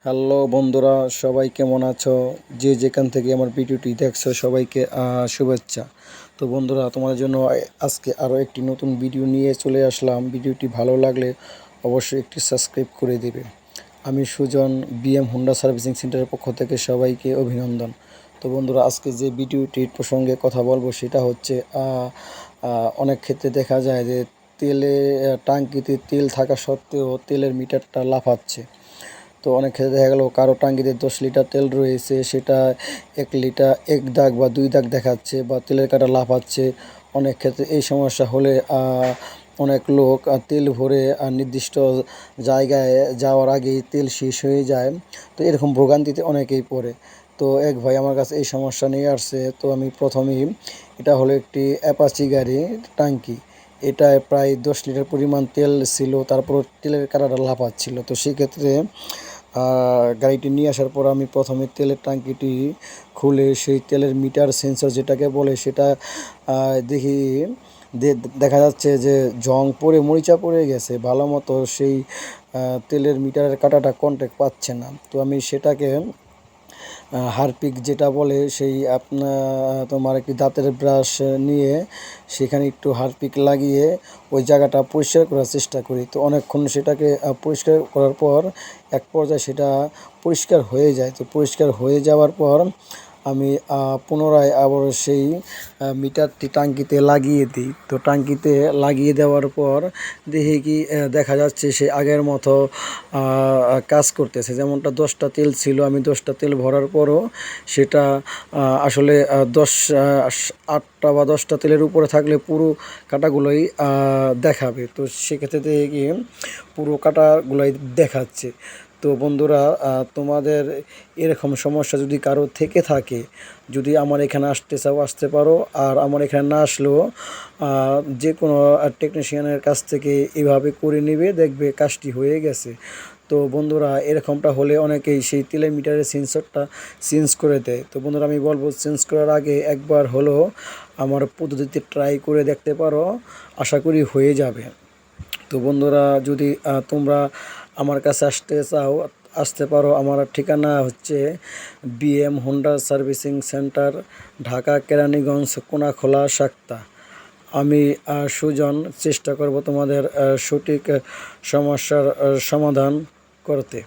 Hello বন্ধুরা, সবাই কেমন আছো? যে যেখান থেকে আমার ভিডিওটি দেখছো সবাইকে শুভেচ্ছা। তো বন্ধুরা, তোমাদের জন্য আজকে আরও একটি নতুন ভিডিও নিয়ে চলে আসলাম। ভিডিওটি ভালো লাগলে অবশ্যই একটি সাবস্ক্রাইব করে দেবে। আমি সুজন, বিএম হোন্ডা সার্ভিসিং সেন্টারের পক্ষ থেকে সবাইকে অভিনন্দন। তো বন্ধুরা, আজকে যে ভিডিওটির প্রসঙ্গে কথা বলবো সেটা হচ্ছে অনেক ক্ষেত্রে দেখা যায় যে টাঙ্কিতে তেল থাকা সত্ত্বেও তেলের মিটারটা লাফাচ্ছে। তো অনেক ক্ষেত্রে দেখা গেল কারো টাঙ্কিতে 10 লিটার তেল রয়েছে, সেটা 1 লিটার 1 দাগ বা 2 দাগ দেখাচ্ছে বা তেলের কাটা লাফাচ্ছে। অনেক ক্ষেত্রে এই সমস্যা হলে অনেক লোক তেল ভরে নির্দিষ্ট জায়গায় যাওয়ার আগেই তেল শেষ হয়ে যায়। তো এরকম ভোগান্তিতে অনেকেই পড়ে। তো এক ভাই আমার কাছে এই সমস্যা নিয়ে আসছে। তো আমি প্রথমেই, এটা হলো একটি অ্যাপাচি গাড়ি টাঙ্কি। এটায় প্রায় 10 লিটার পরিমাণ তেল ছিল, তারপর তেলের কাটাটা লাফাচ্ছিল। তো সেক্ষেত্রে গাড়িটি নিয়ে আসার পর আমি প্রথমে তেলের ট্যাঙ্কিটি খুলে সেই তেলের মিটার সেন্সর যেটাকে বলে সেটা দেখি, দেখা যাচ্ছে যে জং পড়ে মরিচা পড়ে গেছে, ভালো মতো সেই তেলের মিটারের কাঁটাটা কন্ট্যাক্ট পাচ্ছে না। তো আমি সেটাকে হারপিক যেটা বলে সেই তোমার একটি দাঁতের ব্রাশ নিয়ে সেখানে একটু হারপিক লাগিয়ে ওই জায়গাটা পরিষ্কার করার চেষ্টা করি। তো অনেকক্ষণ সেটাকে পরিষ্কার করার পর এক পর্যায়ে সেটা পরিষ্কার হয়ে যায়। তো পরিষ্কার হয়ে যাওয়ার পর আমি পুনরায় আবার সেই মিটারটি টাঙ্কিতে লাগিয়ে দিই। তো টাঙ্কিতে লাগিয়ে দেওয়ার পর দেখি কি দেখা যাচ্ছে সে আগের মতো কাজ করতেছে। যেমনটা 10টা তেল ছিল, আমি 10টা তেল ভরার পরও সেটা আসলে 8টা বা 10টা তেলের উপরে থাকলে পুরো কাঁটাগুলোই দেখাবে। তো সেক্ষেত্রে দেখি কি পুরো কাঁটাগুলোই দেখাচ্ছে। তো বন্ধুরা, তোমাদের এরকম সমস্যা যদি কারো থেকে থাকে, যদি আমার এখানে আসতে চাও আসতে পারো, আর আমার এখানে না আসলেও যে কোনো টেকনিশিয়ানের কাছ থেকে এভাবে করে নেবে, দেখবে কাজটি হয়ে গেছে। তো বন্ধুরা, এরকমটা হলে অনেকেই সেই তেলের মিটারের সেন্সরটা চেঞ্জ করে দেয়। তো বন্ধুরা, আমি বলবো চেঞ্জ করার আগে একবার হলো আমার পদ্ধতিতে ট্রাই করে দেখতে পারো, আশা করি হয়ে যাবে। তো বন্ধুরা, যদি তোমরা আমার কাছে আসতে চাও আসতে পারো। আমার ঠিকানা হচ্ছে BM Honda servicing centre, Dhaka Keraniganj Konakhola Sakta. আমি সুজন চেষ্টা করব তোমাদের সঠিক সমস্যার সমাধান করতে।